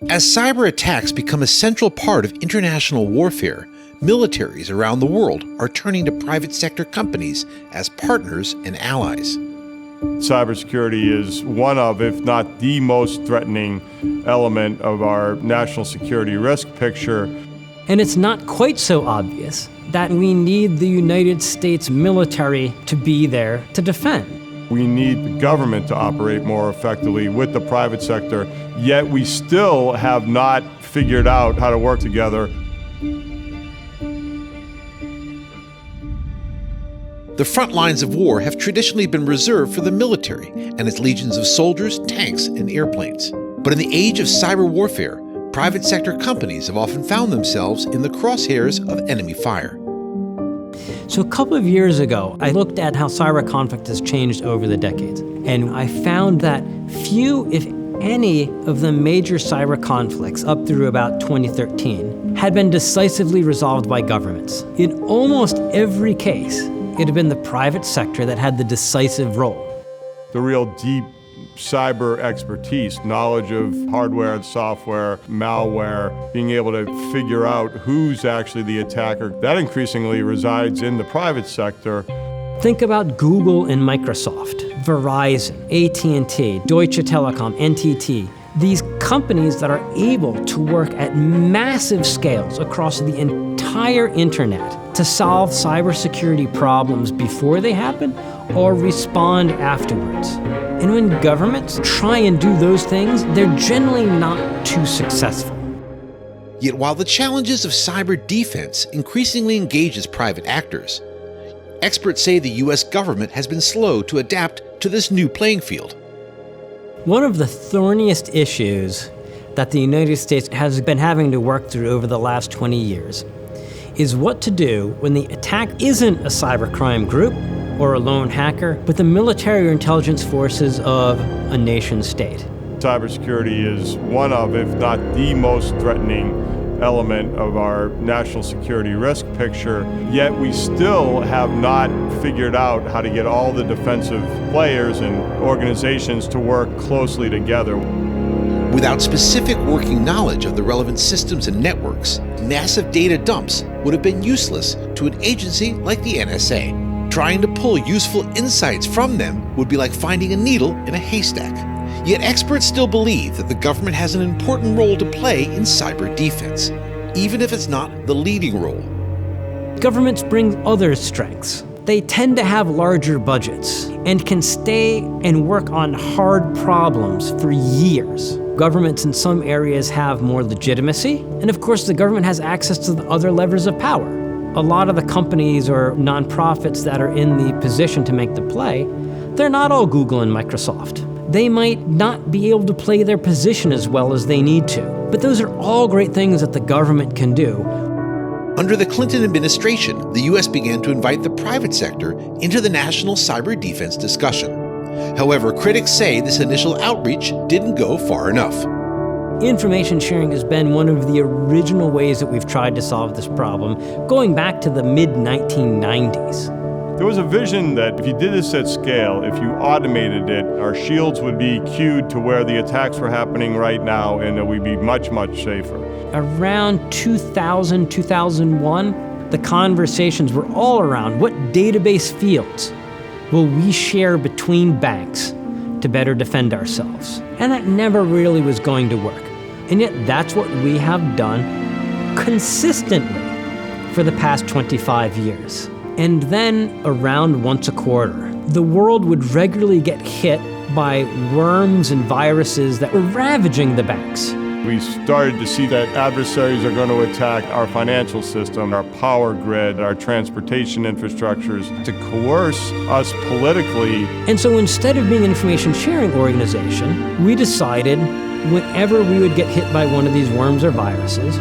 As cyber attacks become a central part of international warfare, militaries around the world are turning to private sector companies as partners and allies. Cybersecurity is one of, if not the most threatening element of our national security risk picture. And it's not quite so obvious that we need the United States military to be there to defend. We need the government to operate more effectively with the private sector, yet we still have not figured out how to work together. The front lines of war have traditionally been reserved for the military and its legions of soldiers, tanks, and airplanes. But in the age of cyber warfare, private sector companies have often found themselves in the crosshairs of enemy fire. So a couple of years ago, I looked at how cyber conflict has changed over the decades, and I found that few, if any, of the major cyber conflicts up through about 2013 had been decisively resolved by governments. In almost every case, it had been the private sector that had the decisive role. The real deep cyber expertise, knowledge of hardware and software, malware, being able to figure out who's actually the attacker, that increasingly resides in the private sector. Think about Google and Microsoft, Verizon, AT&T, Deutsche Telekom, NTT. These companies that are able to work at massive scales across the entire internet to solve cybersecurity problems before they happen or respond afterwards. And when governments try and do those things, they're generally not too successful. Yet while the challenges of cyber defense increasingly engages private actors, experts say the U.S. government has been slow to adapt to this new playing field. One of the thorniest issues that the United States has been having to work through over the last 20 years is what to do when the attack isn't a cybercrime group or a lone hacker, but the military or intelligence forces of a nation state. Cybersecurity is one of, if not the most threatening element of our national security risk picture, yet we still have not figured out how to get all the defensive players and organizations to work closely together. Without specific working knowledge of the relevant systems and networks, massive data dumps would have been useless to an agency like the NSA. Trying to pull useful insights from them would be like finding a needle in a haystack. Yet experts still believe that the government has an important role to play in cyber defense, even if it's not the leading role. Governments bring other strengths. They tend to have larger budgets and can stay and work on hard problems for years. Governments in some areas have more legitimacy, and of course the government has access to the other levers of power. A lot of the companies or nonprofits that are in the position to make the play, they're not all Google and Microsoft. They might not be able to play their position as well as they need to, but those are all great things that the government can do. Under the Clinton administration, the U.S. began to invite the private sector into the national cyber defense discussion. However, critics say this initial outreach didn't go far enough. Information sharing has been one of the original ways that we've tried to solve this problem, going back to the mid-1990s. There was a vision that if you did this at scale, if you automated it, our shields would be cued to where the attacks were happening right now, and that we'd be much, much safer. Around 2000, 2001, the conversations were all around what database fields will we share between banks to better defend ourselves. And that never really was going to work. And yet that's what we have done consistently for the past 25 years. And then around once a quarter, the world would regularly get hit by worms and viruses that were ravaging the banks. We started to see that adversaries are going to attack our financial system, our power grid, our transportation infrastructures to coerce us politically. And so instead of being an information sharing organization, we decided whenever we would get hit by one of these worms or viruses,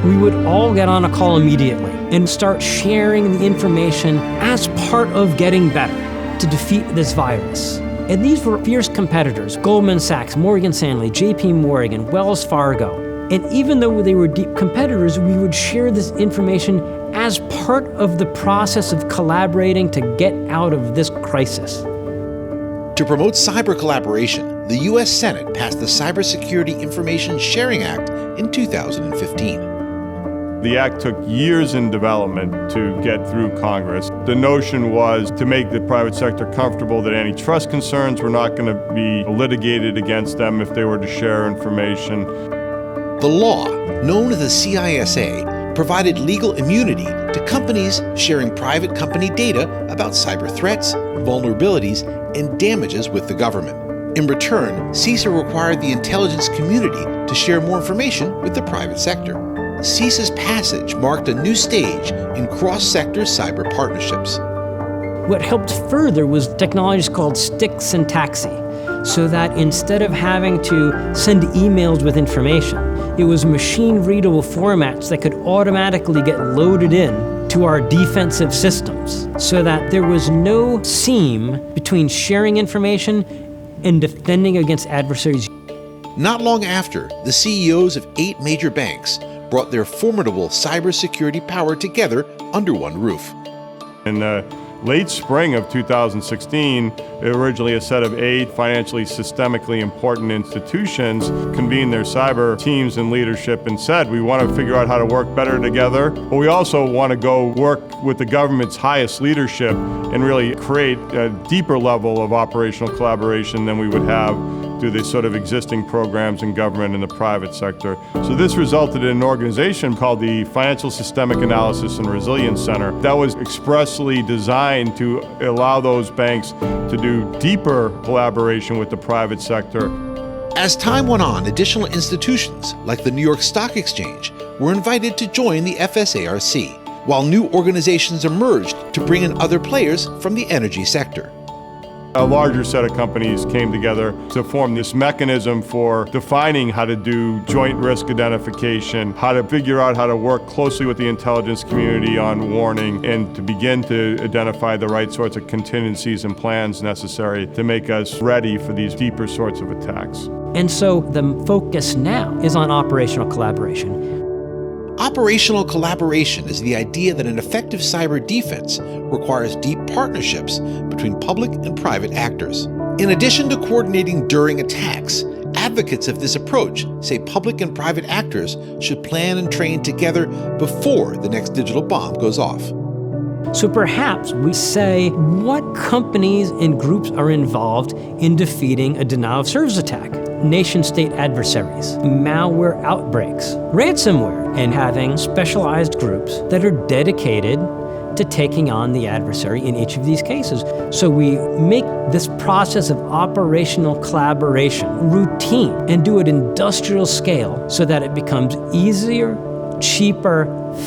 we would all get on a call immediately and start sharing the information as part of getting better to defeat this virus. And these were fierce competitors: Goldman Sachs, Morgan Stanley, JP Morgan, Wells Fargo. And even though they were deep competitors, we would share this information as part of the process of collaborating to get out of this crisis. To promote cyber collaboration, the U.S. Senate passed the Cybersecurity Information Sharing Act in 2015. The act took years in development to get through Congress. The notion was to make the private sector comfortable that antitrust concerns were not going to be litigated against them if they were to share information. The law, known as the CISA, provided legal immunity to companies sharing private company data about cyber threats, vulnerabilities, and damages with the government. In return, CISA required the intelligence community to share more information with the private sector. CISA's passage marked a new stage in cross-sector cyber partnerships. What helped further was technologies called sticks and taxi, so that instead of having to send emails with information, it was machine-readable formats that could automatically get loaded in to our defensive systems, so that there was no seam between sharing information and defending against adversaries. Not long after, the CEOs of 8 major banks brought their formidable cybersecurity power together under one roof. In the late spring of 2016, originally a set of 8 financially systemically important institutions convened their cyber teams and leadership and said, we want to figure out how to work better together, but we also want to go work with the government's highest leadership and really create a deeper level of operational collaboration than we would have through the sort of existing programs in government and the private sector. So this resulted in an organization called the Financial Systemic Analysis and Resilience Center that was expressly designed to allow those banks to do deeper collaboration with the private sector. As time went on, additional institutions, like the New York Stock Exchange, were invited to join the FSARC, while new organizations emerged to bring in other players from the energy sector. A larger set of companies came together to form this mechanism for defining how to do joint risk identification, how to figure out how to work closely with the intelligence community on warning, and to begin to identify the right sorts of contingencies and plans necessary to make us ready for these deeper sorts of attacks. And so the focus now is on operational collaboration. Operational collaboration is the idea that an effective cyber defense requires deep partnerships between public and private actors. In addition to coordinating during attacks, advocates of this approach say public and private actors should plan and train together before the next digital bomb goes off. So perhaps we say what companies and groups are involved in defeating a denial of service attack, nation-state adversaries, malware outbreaks, ransomware, and having specialized groups that are dedicated to taking on the adversary in each of these cases. So we make this process of operational collaboration routine and do it industrial scale so that it becomes easier, cheaper,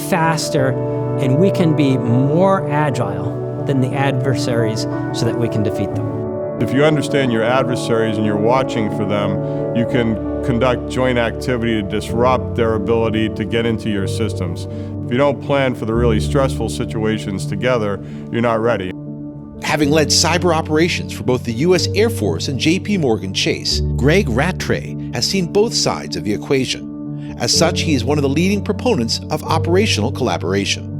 faster, and we can be more agile than the adversaries so that we can defeat them. If you understand your adversaries and you're watching for them, you can conduct joint activity to disrupt their ability to get into your systems. If you don't plan for the really stressful situations together, you're not ready. Having led cyber operations for both the U.S. Air Force and J.P. Morgan Chase, Greg Rattray has seen both sides of the equation. As such, he is one of the leading proponents of operational collaboration.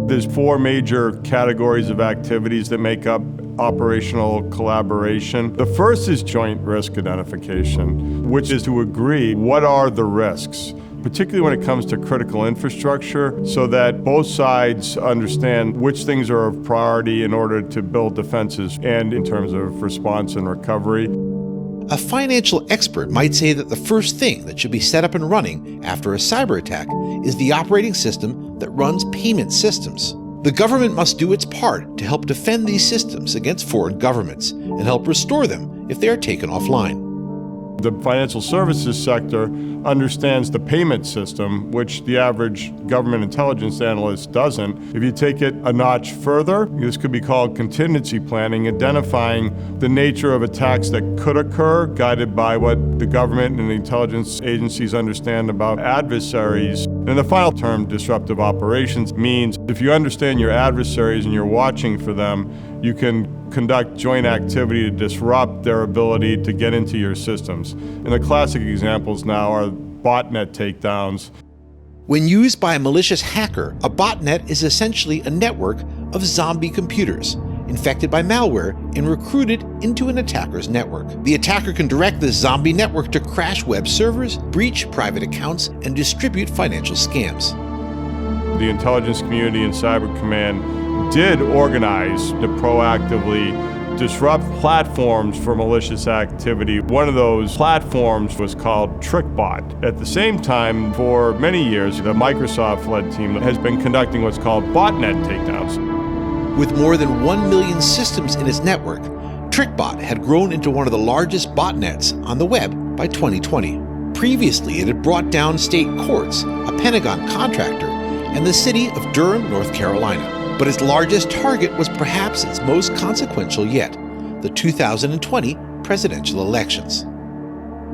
There's 4 major categories of activities that make up operational collaboration. The first is joint risk identification, which is to agree what are the risks, particularly when it comes to critical infrastructure, so that both sides understand which things are of priority in order to build defenses and in terms of response and recovery. A financial expert might say that the first thing that should be set up and running after a cyber attack is the operating system that runs payment systems. The government must do its part to help defend these systems against foreign governments and help restore them if they are taken offline. The financial services sector understands the payment system, which the average government intelligence analyst doesn't. If you take it a notch further, this could be called contingency planning, identifying the nature of attacks that could occur, guided by what the government and the intelligence agencies understand about adversaries. And the final term, disruptive operations, means if you understand your adversaries and you're watching for them, you can conduct joint activity to disrupt their ability to get into your systems. And the classic examples now are botnet takedowns. When used by a malicious hacker, a botnet is essentially a network of zombie computers, infected by malware and recruited into an attacker's network. The attacker can direct the zombie network to crash web servers, breach private accounts, and distribute financial scams. The intelligence community and Cyber Command did organize to proactively disrupt platforms for malicious activity. One of those platforms was called TrickBot. At the same time, for many years, the Microsoft-led team has been conducting what's called botnet takedowns. With more than 1 million systems in its network, TrickBot had grown into one of the largest botnets on the web by 2020. Previously, it had brought down state courts, a Pentagon contractor, and the city of Durham, North Carolina. But its largest target was perhaps its most consequential yet, the 2020 presidential elections.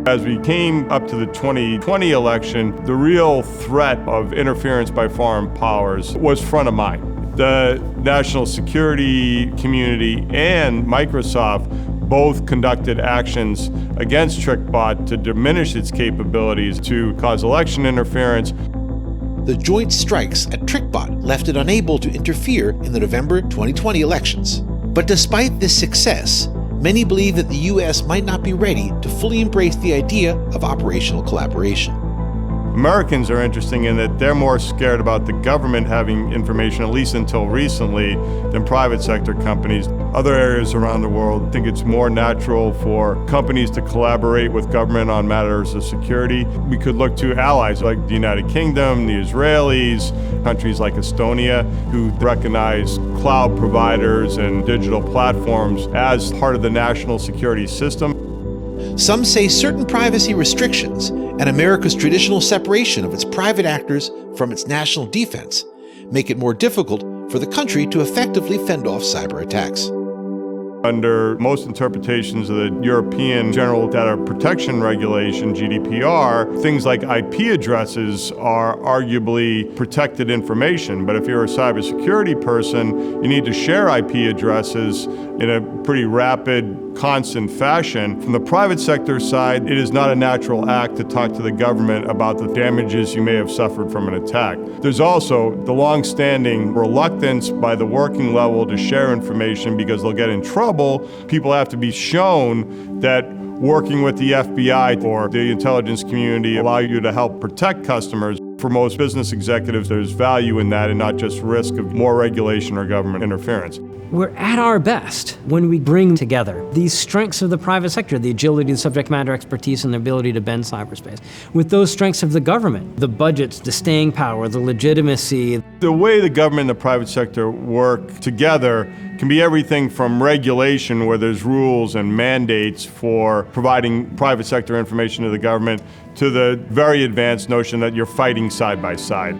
As we came up to the 2020 election, the real threat of interference by foreign powers was front of mind. The national security community and Microsoft both conducted actions against TrickBot to diminish its capabilities to cause election interference. The joint strikes at TrickBot left it unable to interfere in the November 2020 elections. But despite this success, many believe that the U.S. might not be ready to fully embrace the idea of operational collaboration. Americans are interesting in that they're more scared about the government having information, at least until recently, than private sector companies. Other areas around the world think it's more natural for companies to collaborate with government on matters of security. We could look to allies like the United Kingdom, the Israelis, countries like Estonia, who recognize cloud providers and digital platforms as part of the national security system. Some say certain privacy restrictions and America's traditional separation of its private actors from its national defense make it more difficult for the country to effectively fend off cyber attacks. Under most interpretations of the European General Data Protection Regulation, GDPR, things like IP addresses are arguably protected information. But if you're a cybersecurity person, you need to share IP addresses in a pretty rapid, constant fashion. From the private sector side, it is not a natural act to talk to the government about the damages you may have suffered from an attack. There's also the long-standing reluctance by the working level to share information because they'll get in trouble. People have to be shown that working with the FBI or the intelligence community allow you to help protect customers. For most business executives, there's value in that and not just risk of more regulation or government interference. We're at our best when we bring together these strengths of the private sector, the agility, the subject matter expertise, and the ability to bend cyberspace, with those strengths of the government, the budgets, the staying power, the legitimacy. The way the government and the private sector work together can be everything from regulation, where there's rules and mandates for providing private sector information to the government, to the very advanced notion that you're fighting side by side.